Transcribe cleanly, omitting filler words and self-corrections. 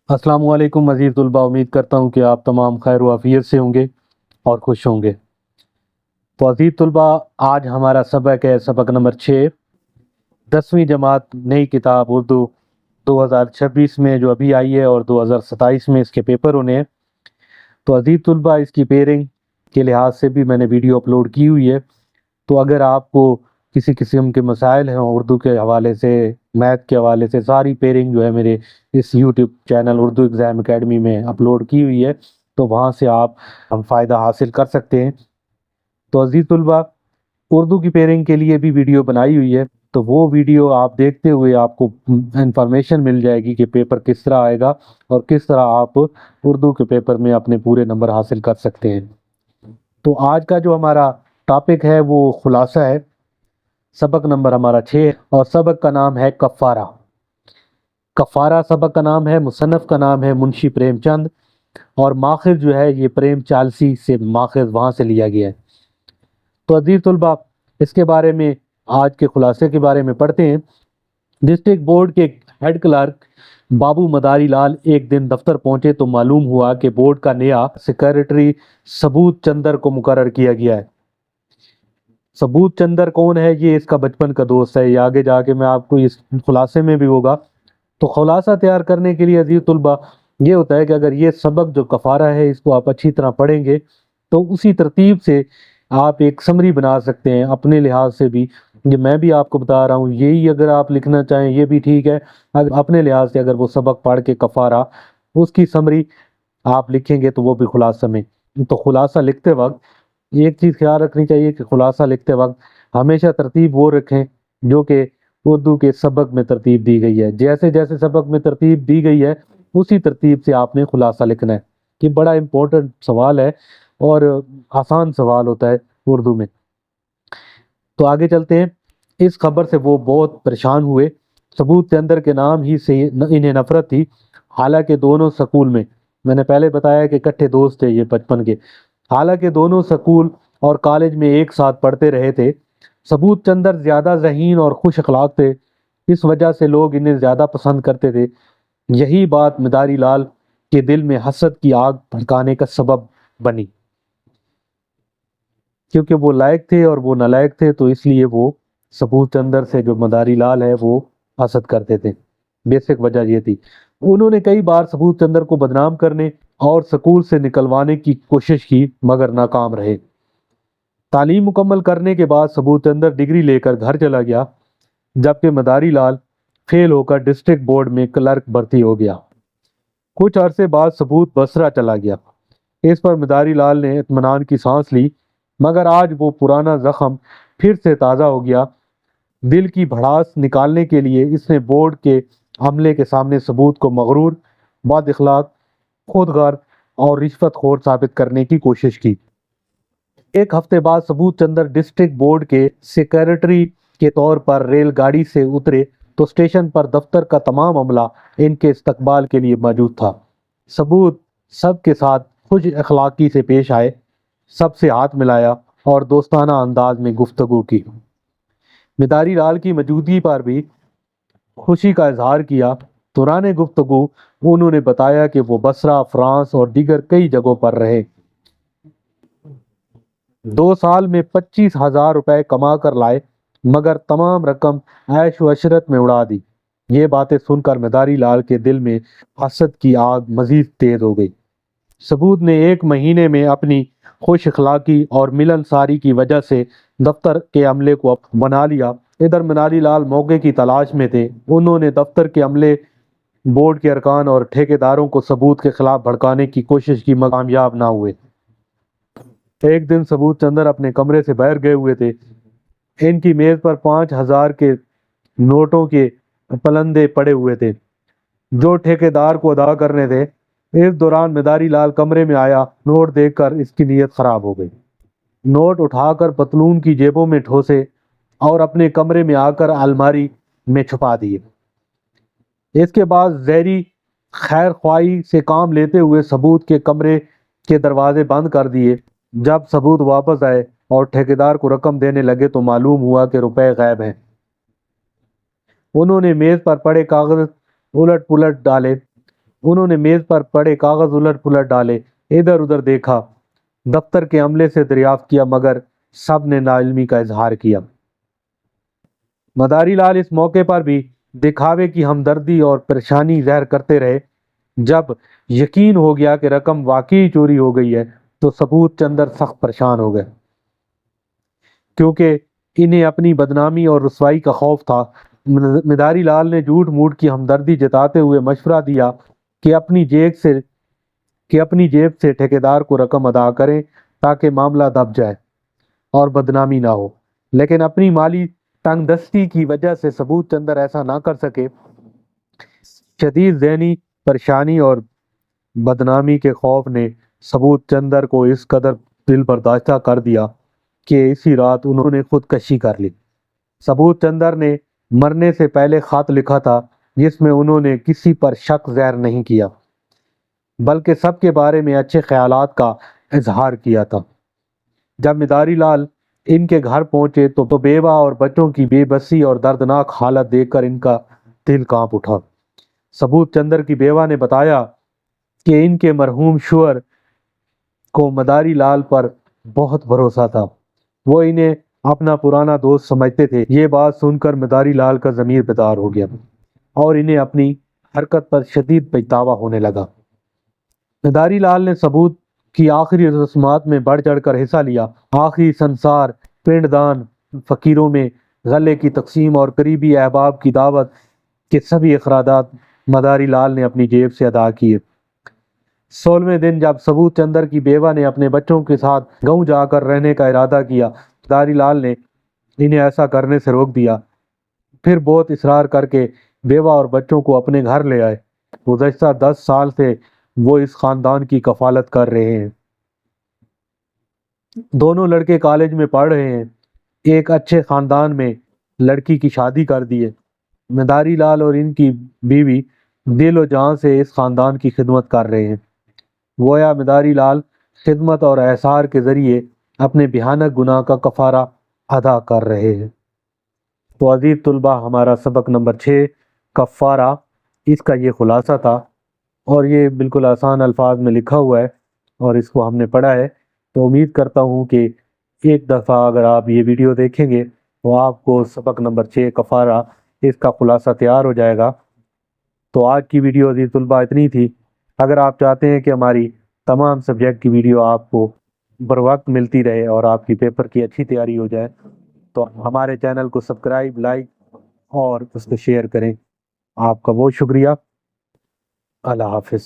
अस्सलाम वालेकुम अज़ीज़ तुलबा। उम्मीद करता हूँ कि आप तमाम खैर व आफियत से होंगे और खुश होंगे। तो अज़ीज़ तुलबा, आज हमारा सबक है सबक नंबर 6, 10वीं जमात, नई किताब उर्दू 2026 में जो अभी आई है और 2027 में इसके पेपर होने हैं। तो अज़ीज़ तुलबा, इसकी पेयरिंग के लिहाज से भी मैंने वीडियो अपलोड की हुई है। तो अगर आपको किसी किस्म के मसाइल हैं उर्दू के हवाले से, मैथ के हवाले से, सारी पेयरिंग जो है मेरे इस YouTube channel Urdu exam academy में अपलोड की हुई है, तो वहाँ से आप हम फ़ायदा हासिल कर सकते हैं। तो अज़ीज़ तुलबा, उर्दू की पेयरिंग के लिए भी वीडियो बनाई हुई है, तो वो वीडियो आप देखते हुए आपको इंफॉर्मेशन मिल जाएगी कि पेपर किस तरह आएगा और किस तरह आप उर्दू के पेपर में अपने पूरे नंबर हासिल कर सकते हैं। तो आज का जो हमारा टॉपिक है वो खुलासा है। सबक नंबर हमारा 6 है और सबक का नाम है कफ़ारा। कफ़ारा सबक का नाम है। मुसन्नफ़ का नाम है मुंशी प्रेमचंद और माखिज़ जो है ये प्रेम चालसी से माखिज़ वहाँ से लिया गया है। तो अज़ीज़ तुलबा, इसके बारे में आज के खुलासे के बारे में पढ़ते हैं। डिस्ट्रिक्ट बोर्ड के हेड क्लर्क बाबू मदारी लाल एक दिन दफ्तर पहुंचे तो मालूम हुआ कि बोर्ड का नया सेक्रेटरी सबूत चंदर को मुकर्रर किया गया है। सबूत चंदर कौन है? ये इसका बचपन का दोस्त है। ये आगे जाके मैं आपको इस खुलासे में भी होगा। तो खुलासा तैयार करने के लिए अजीज तुलबा ये होता है कि अगर ये सबक जो कफ़ारा है इसको आप अच्छी तरह पढ़ेंगे तो उसी तरतीब से आप एक समरी बना सकते हैं अपने लिहाज से भी। ये मैं भी आपको बता रहा हूँ, यही अगर आप लिखना चाहें ये भी ठीक है। अगर अपने लिहाज से अगर वो सबक पढ़ के कफ़ारा उसकी समरी आप लिखेंगे तो वो भी खुलासा में। तो खुलासा लिखते वक्त एक चीज़ ख्याल रखनी चाहिए कि खुलासा लिखते वक्त हमेशा तरतीब वो रखें जो कि उर्दू के सबक में तरतीब दी गई है। जैसे जैसे सबक में तरतीब दी गई है उसी तरतीब से आपने खुलासा लिखना है। कि बड़ा इम्पोर्टेंट सवाल है और आसान सवाल होता है उर्दू में। तो आगे चलते हैं। इस खबर से वो बहुत परेशान हुए। सबूत चंदर के नाम ही से इन्हें नफरत थी। हालांकि दोनों स्कूल में, मैंने पहले बताया कि इकट्ठे दोस्त थे ये बचपन के, हालांकि दोनों स्कूल और कॉलेज में एक साथ पढ़ते रहे थे। सबूत चंदर ज़्यादा ज़हीन और खुश अखलाक थे, इस वजह से लोग इन्हें ज़्यादा पसंद करते थे। यही बात मदारी लाल के दिल में हसद की आग भड़काने का सबब बनी। क्योंकि वो लायक थे और वो नालायक थे, तो इसलिए वो सबूत चंदर से जो मदारी लाल है वो हसद करते थे। बेसिक वजह ये थी। उन्होंने कई बार सबूत चंदर को बदनाम करने और स्कूल से निकलवाने की कोशिश की मगर नाकाम रहे। तालीम मुकम्मल करने के बाद सबूत चंदर डिग्री लेकर घर चला गया, जबकि मदारी लाल फेल होकर डिस्ट्रिक्ट बोर्ड में क्लर्क भर्ती हो गया। कुछ अरसे बाद सबूत बसरा चला गया। इस पर मदारी लाल ने इत्मीनान की सांस ली, मगर आज वो पुराना जख्म फिर से ताज़ा हो गया। दिल की भड़ास निकालने के लिए इसने बोर्ड के अमले के सामने सबूत को मगरूर, बद अखलाक, खुदगार और रिश्वतखोर साबित करने की कोशिश की। एक हफ्ते बाद सबूत चंदर डिस्ट्रिक्ट बोर्ड के सेक्रेटरी के तौर पर रेलगाड़ी से उतरे तो स्टेशन पर दफ्तर का तमाम अमला इनके इस्तकबाल के लिए मौजूद था। सबूत सबके साथ खुश अखलाकी से पेश आए, सबसे हाथ मिलाया और दोस्ताना अंदाज में गुफ्तगू की। मदारी लाल की मौजूदगी पर भी खुशी का इजहार किया। दौरान गुफ्तगू उन्होंने बताया कि वो बसरा, फ्रांस और दीगर कई जगहों पर रहे। 2 साल में 25,000 रुपए कमा कर लाए, मगर तमाम रकम ऐश व अशरत में उड़ा दी। ये बातें सुनकर मदारी लाल के दिल में हसद की आग मजीद तेज हो गई। सबूत ने 1 महीने में अपनी खुश अखलाकी और मिलनसारी की वजह से दफ्तर के अमले को बना लिया। इधर मदारी लाल मौके की तलाश में थे। उन्होंने दफ्तर के अमले, बोर्ड के अरकान और ठेकेदारों को सबूत के खिलाफ भड़काने की कोशिश की, मगर कामयाब ना हुए। एक दिन सबूत चंदर अपने कमरे से बाहर गए हुए थे। इनकी मेज पर 5,000 के नोटों के पलंदे पड़े हुए थे जो ठेकेदार को अदा करने थे। इस दौरान मदारी लाल कमरे में आया। नोट देखकर इसकी नीयत खराब हो गई। नोट उठाकर पतलून की जेबों में ठोसे और अपने कमरे में आकर अलमारी में छुपा दिए। इसके बाद जहरी खैर ख्वाही से काम लेते हुए सबूत के कमरे के दरवाजे बंद कर दिए। जब सबूत वापस आए और ठेकेदार को रकम देने लगे तो मालूम हुआ कि रुपए गायब हैं। उन्होंने मेज पर पड़े कागज उलट पुलट डाले انہوں نے میز پر پڑے کاغذ الٹ پلٹ ڈالے، ادھر ادھر دیکھا، دفتر کے عملے سے دریافت کیا، مگر سب نے ناعلمی کا اظہار کیا۔ مداری لال اس موقع پر بھی دکھاوے کی ہمدردی اور پریشانی ظاہر کرتے رہے۔ جب یقین ہو گیا کہ رقم واقعی چوری ہو گئی ہے تو ثبوت چندر سخت پریشان ہو گئے، کیونکہ انہیں اپنی بدنامی اور رسوائی کا خوف تھا۔ مداری لال نے جھوٹ موٹ کی ہمدردی جتاتے ہوئے مشورہ دیا کہ اپنی جیب سے ٹھیکیدار کو رقم ادا کریں تاکہ معاملہ دب جائے اور بدنامی نہ ہو، لیکن اپنی مالی تنگ دستی کی وجہ سے ثبوت چندر ایسا نہ کر سکے۔ شدید ذہنی پریشانی اور بدنامی کے خوف نے ثبوت چندر کو اس قدر دل برداشتہ کر دیا کہ اسی رات انہوں نے خودکشی کر لی۔ ثبوت چندر نے مرنے سے پہلے خط لکھا تھا جس میں انہوں نے کسی پر شک ظاہر نہیں کیا بلکہ سب کے بارے میں اچھے خیالات کا اظہار کیا تھا۔ جب مداری لال ان کے گھر پہنچے تو بیوہ اور بچوں کی بے بسی اور دردناک حالت دیکھ کر ان کا دل کانپ اٹھا۔ ثبوت چندر کی بیوہ نے بتایا کہ ان کے مرحوم شوہر کو مداری لال پر بہت بھروسہ تھا، وہ انہیں اپنا پرانا دوست سمجھتے تھے۔ یہ بات سن کر مداری لال کا ضمیر بیدار ہو گیا اور انہیں اپنی حرکت پر شدید پچھتاوا ہونے لگا۔ مداری لال نے ثبوت کی آخری رسومات میں بڑھ چڑھ کر حصہ لیا۔ آخری سنسار، پنڈ دان، فقیروں میں غلے کی تقسیم اور قریبی احباب کی دعوت کے سبھی اخراجات مداری لال نے اپنی جیب سے ادا کیے۔ 16ویں دن جب ثبوت چندر کی بیوہ نے اپنے بچوں کے ساتھ گاؤں جا کر رہنے کا ارادہ کیا، مداری لال نے انہیں ایسا کرنے سے روک دیا، پھر بہت اصرار کر کے بیوہ اور بچوں کو اپنے گھر لے آئے۔ گزشتہ 10 سال سے وہ اس خاندان کی کفالت کر رہے ہیں۔ دونوں لڑکے کالج میں پڑھ رہے ہیں، ایک اچھے خاندان میں لڑکی کی شادی کر دی ہے۔ مداری لال اور ان کی بیوی دل و جان سے اس خاندان کی خدمت کر رہے ہیں۔ گویا مداری لال خدمت اور احسار کے ذریعے اپنے بھیانک گناہ کا کفارہ ادا کر رہے ہیں۔ تو عزیز طلبہ، ہمارا سبق نمبر 6 کفارہ، اس کا یہ خلاصہ تھا، اور یہ بالکل آسان الفاظ میں لکھا ہوا ہے اور اس کو ہم نے پڑھا ہے۔ تو امید کرتا ہوں کہ ایک دفعہ اگر آپ یہ ویڈیو دیکھیں گے تو آپ کو سبق نمبر 6 کفارہ، اس کا خلاصہ تیار ہو جائے گا۔ تو آج کی ویڈیو عزیز طلبہ اتنی تھی۔ اگر آپ چاہتے ہیں کہ ہماری تمام سبجیکٹ کی ویڈیو آپ کو بر وقت ملتی رہے اور آپ کی پیپر کی اچھی تیاری ہو جائے تو ہمارے چینل کو سبسکرائب، لائک اور اس کو شیئر کریں۔ آپ کا بہت شکریہ۔ اللہ حافظ۔